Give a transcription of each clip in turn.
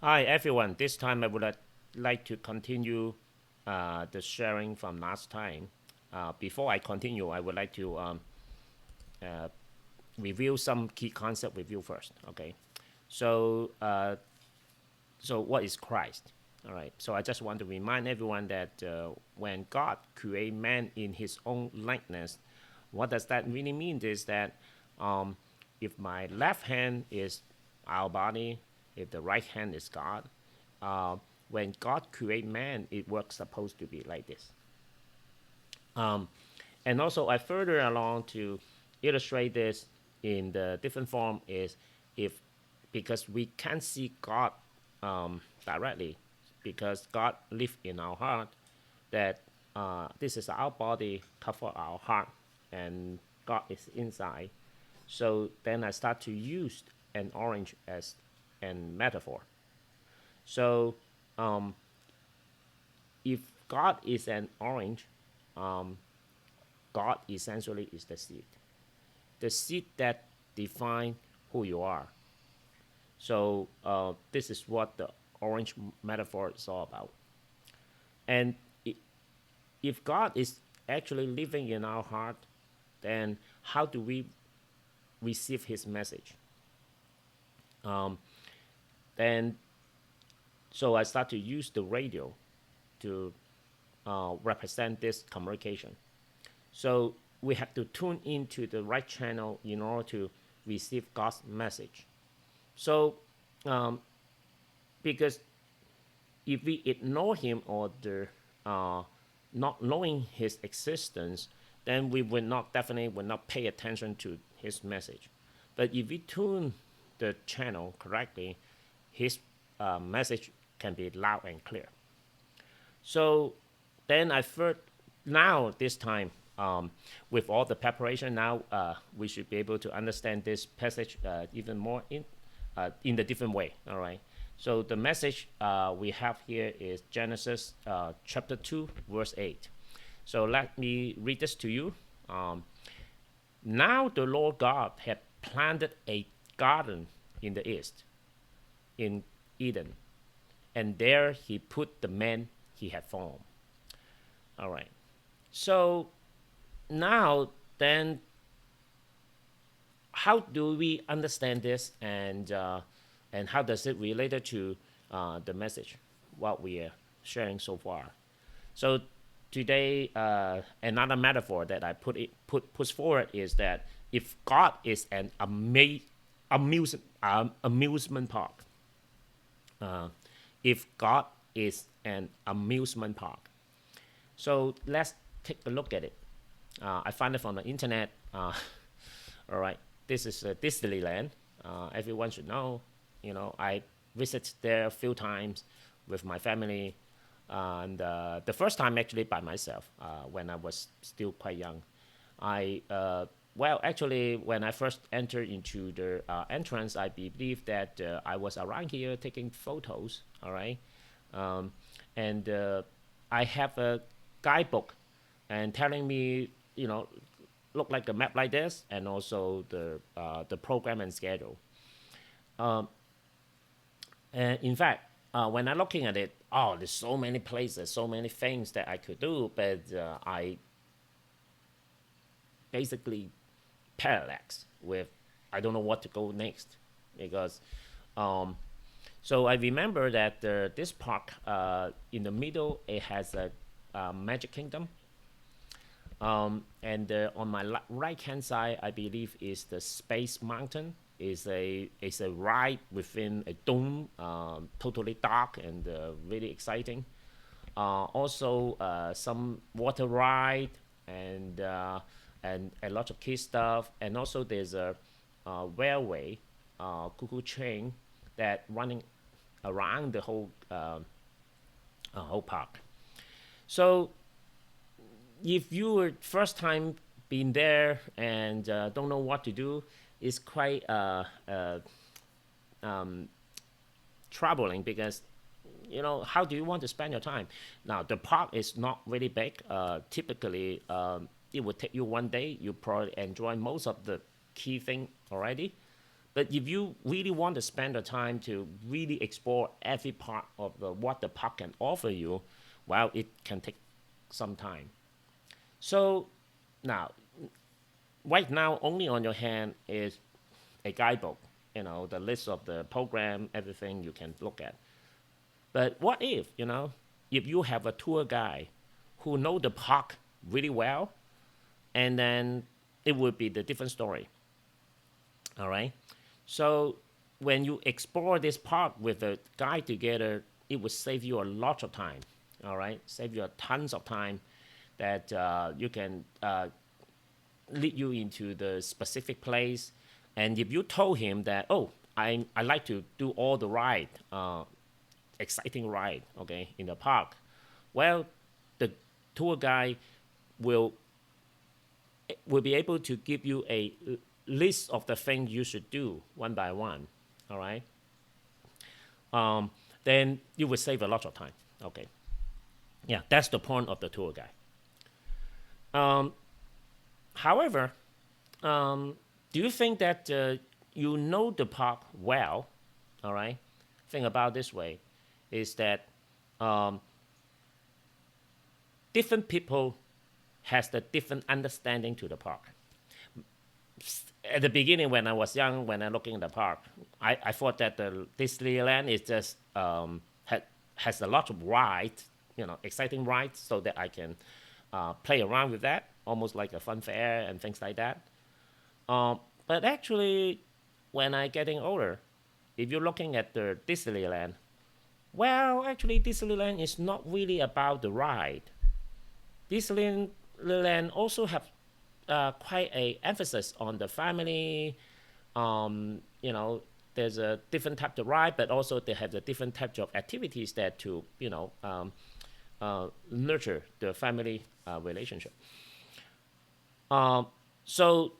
Hi everyone. This time I would like to continue the sharing from last time. Before I continue, I would like to uh, review some key concept with you first. Okay. So so what is Christ? All right. So I just want to remind everyone that when God created man in His own likeness, what does that really mean? Is that um, if my left hand is our body, if the right hand is God, uh, when God created man, it was supposed to be like this. Um, and also, I further along to illustrate this in the different form is if because we can't see God directly because God lives in our heart that this is our body cover our heart and God is inside. So then I start to use an orange as a metaphor. So um, if God is an orange, um, God essentially is the seed that define who you are. So this is what the orange metaphor is all about. And if God is actually living in our heart, then how do we receive His message? Um, then so I start to use the radio to represent this communication. So we have to tune into the right channel in order to receive God's message. So um, because if we ignore Him or not knowing His existence, then we will not definitely will not pay attention to His message. But if we tune the channel correctly, His message can be loud and clear. So then I first now this time with all the preparation now we should be able to understand this passage even more in the different way. All right. So the message we have here is Genesis chapter 2 verse 8. So let me read this to you. Now the Lord God had planted a garden in the east, in Eden, and there He put the man He had formed. All right. So now then, how do we understand this, and how does it relate to the message what we are sharing so far? So today, another metaphor that I puts forward is that if God is an amusement park, if God is an amusement park, so let's take a look at it. I found it from the internet. All right, this is Disneyland. Everyone should know. I visited there a few times with my family, and the first time actually by myself when I was still quite young. I well, actually, when I first entered into the entrance, I believe that I was around here taking photos. All right, um, and I have a guidebook and telling me, look like a map like this, and also the program and schedule. Um, and in fact, when I'm looking at it, oh, there's so many places, so many things that I could do, but I basically parallax with I don't know what to go next because um, so I remember that this park in the middle it has a Magic Kingdom. And on my right hand side, I believe is the Space Mountain. Is a ride within a dome, totally dark and really exciting. Also, some water ride and and a lot of key stuff. And also, there's a railway, cuckoo train that running around the whole park. So if you were first time being there and don't know what to do, it's quite um, troubling because how do you want to spend your time? Now the park is not really big. Typically, it would take you one day. You probably enjoy most of the key thing already, But if you really want to spend the time to really explore every part of what the park can offer you, well, it can take some time. So now, right now, only on your hand is a guidebook, the list of the program, everything you can look at. But what if you have a tour guide who know the park really well, and then it would be the different story. All right. So when you explore this park with a guide together, it will save you a lot of time. All right, save you tons of time that you can lead you into the specific place. And if you told him that, oh, I like to do all the ride, exciting ride, okay, in the park, well, the tour guide will be able to give you a list of the things you should do one by one. All right. Then you will save a lot of time. Okay. Yeah, that's the point of the tour guide. However, do you think that you know the park well? All right. Think about this way, is that different people has the different understanding to the park. At the beginning, when I was young, when I looking at the park, I thought that the Disneyland is just has a lot of rides, exciting rides, so that I can play around with that, almost like a fun fair and things like that. But actually, when I getting older, if you're looking at the Disneyland, well, actually, Disneyland is not really about the ride. Disneyland also have quite a emphasis on the family. There's a different type of ride, but also they have the different types of activities that to nurture the family relationship. So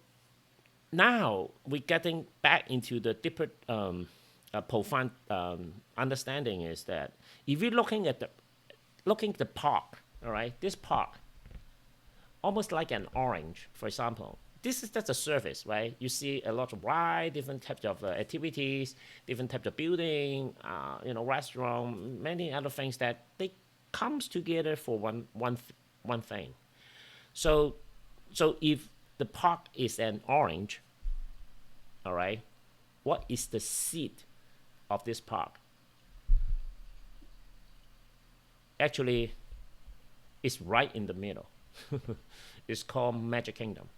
now we're getting back into the deeper profound understanding is that if you're looking at the park, all right, this park, almost like an orange, for example. This is just a surface, right? You see a lot of ride, different types of activities, different types of building, restaurant, many other things that they comes together for one thing. So if the park is an orange, all right, what is the seed of this park? Actually, it's right in the middle. It's called Magic Kingdom.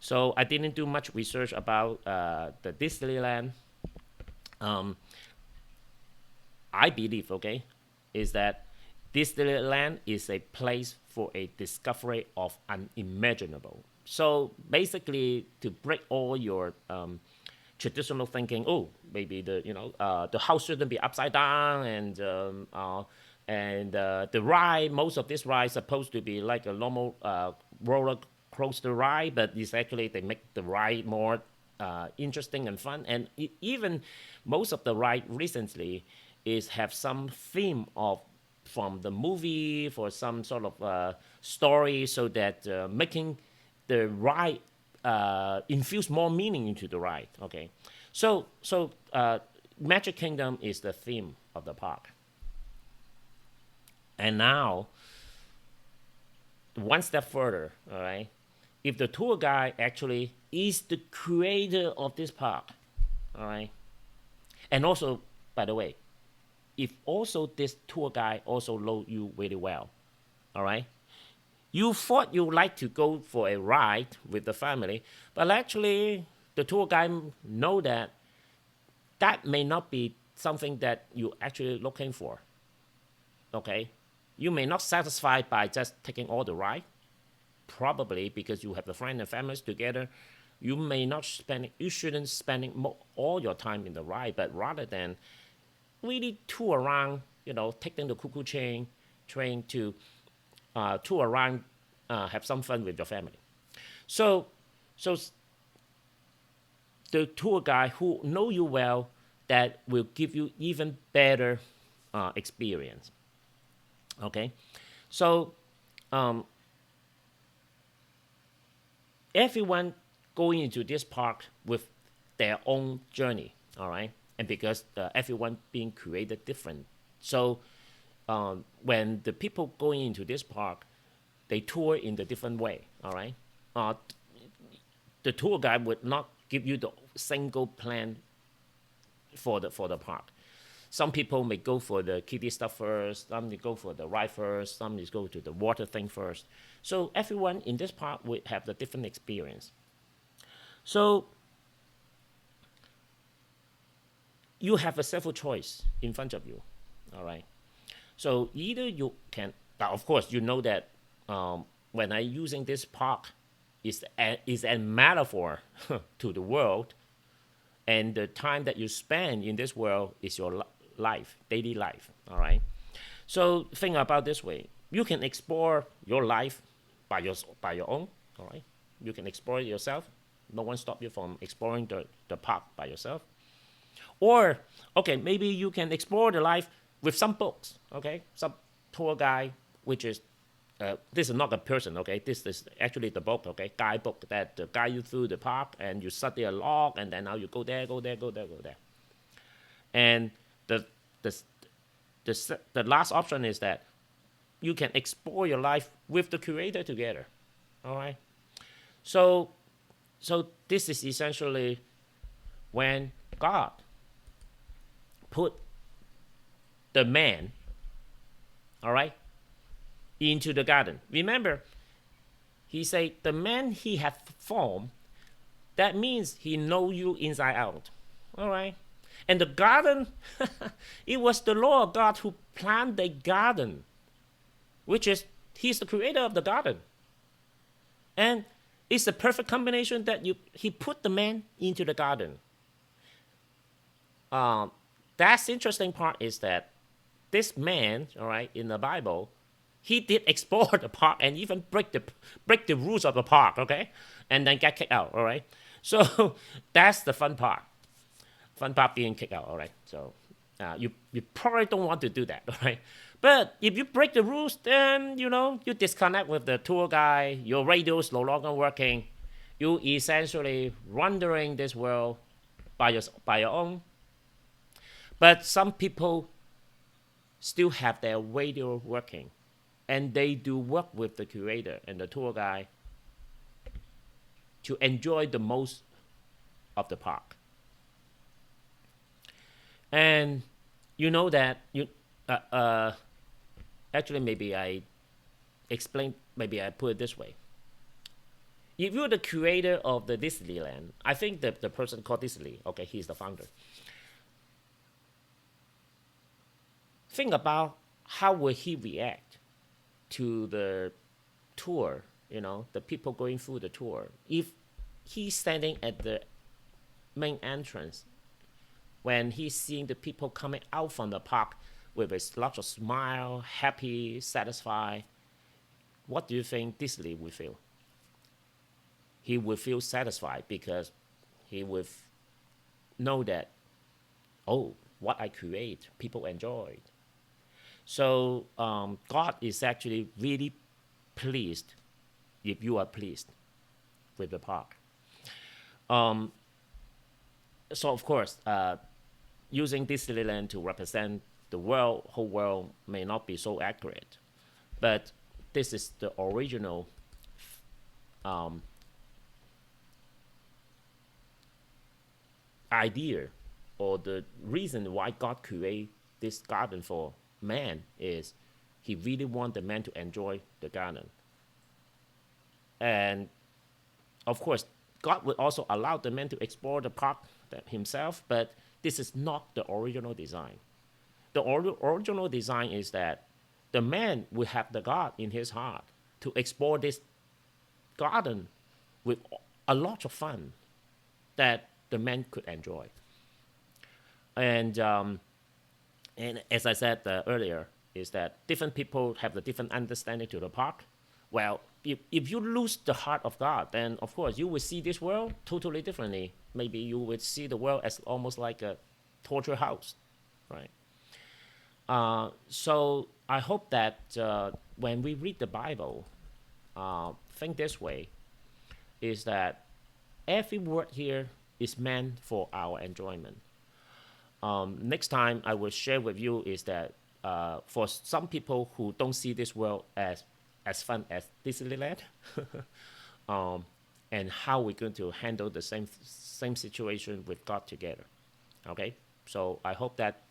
So I didn't do much research about the Disneyland. I believe, okay, is that Disneyland is a place for a discovery of unimaginable. So basically, to break all your traditional thinking, oh, maybe the house shouldn't be upside down, and the ride, most of this ride is supposed to be like a normal roller coaster ride, but it's actually they make the ride more interesting and fun. And even most of the ride recently is have some theme from the movie for some sort of story, so that making the ride infuse more meaning into the ride. Okay, so Magic Kingdom is the theme of the park. And now, one step further, all right, if the tour guide actually is the creator of this park, all right, and also, by the way, if also this tour guide also know you really well, all right, you thought you like to go for a ride with the family, but actually the tour guide know that may not be something that you're actually looking for, okay? You may not satisfied by just taking all the ride, probably because you have the friends and families together. You shouldn't spend all your time in the ride, but rather than really tour around, taking the cuckoo train to tour around, have some fun with your family. So the tour guide who know you well, that will give you even better experience. Okay, so everyone going into this park with their own journey, all right? And because everyone being created different. So when the people going into this park, they tour in the different way, all right? The tour guide would not give you the single plan for the park. Some people may go for the kiddie stuff first, some may go for the ride first, some may go to the water thing first. So everyone in this park will have the different experience. So you have a several choice in front of you, all right? So either you can, now of course you know that when I'm using this park is a metaphor to the world, and the time that you spend in this world is your life, daily life, all right? So think about this way. You can explore your life by your own, all right? You can explore it yourself. No one stop you from exploring the park by yourself. Or, okay, maybe you can explore the life with some books, okay? Some tour guide, which is, this is not a person, okay? This is actually the book, okay? Guidebook that guide you through the park, and you study a log, and then now you go there, go there, go there, go there. And the last option is that you can explore your life with the curator together, all right? So this is essentially when God put the man, all right, into the garden. Remember, he said, the man he hath formed, that means he know you inside out, all right? And the garden, it was the Lord God who planted the garden, which is, he's the creator of the garden. And it's the perfect combination that he put the man into the garden. That's the interesting part is that this man, all right, in the Bible, he did explore the park and even break the rules of the park, okay? And then get kicked out, all right? So that's the fun part. Fun part being kicked out, all right? So you probably don't want to do that, all right? But if you break the rules, then, you disconnect with the tour guide, your radio's no longer working, you essentially wandering this world by your own. But some people still have their radio working, and they do work with the curator and the tour guide to enjoy the most of the park. And you know that actually maybe I put it this way. If you're the curator of the Disneyland, I think the person called Disney, okay, he's the founder. Think about how will he react to the tour, the people going through the tour. If he's standing at the main entrance, when he's seeing the people coming out from the park with a lot of smile, happy, satisfied, what do you think Disney would feel? He would feel satisfied because he would know that, oh, what I create, people enjoyed. So God is actually really pleased if you are pleased with the park. So of course, using Disneyland to represent the whole world may not be so accurate, but this is the original idea, or the reason why God created this garden for man is he really wants the man to enjoy the garden. And of course, God would also allow the man to explore the park himself, but this is not the original design. The original design is that the man will have the God in his heart to explore this garden with a lot of fun that the man could enjoy. And as I said earlier, is that different people have the different understanding to the park. Well, if you lose the heart of God, then of course you will see this world totally differently. Maybe you would see the world as almost like a torture house, right? So I hope that when we read the Bible, think this way, is that every word here is meant for our enjoyment. Next time I will share with you is that for some people who don't see this world as fun as Disneyland, and how we're going to handle the same situation with God together. Okay, so I hope that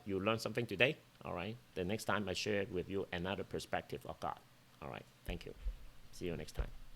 you learned something today. All right, the next time I share with you another perspective of God. All right, thank you. See you next time.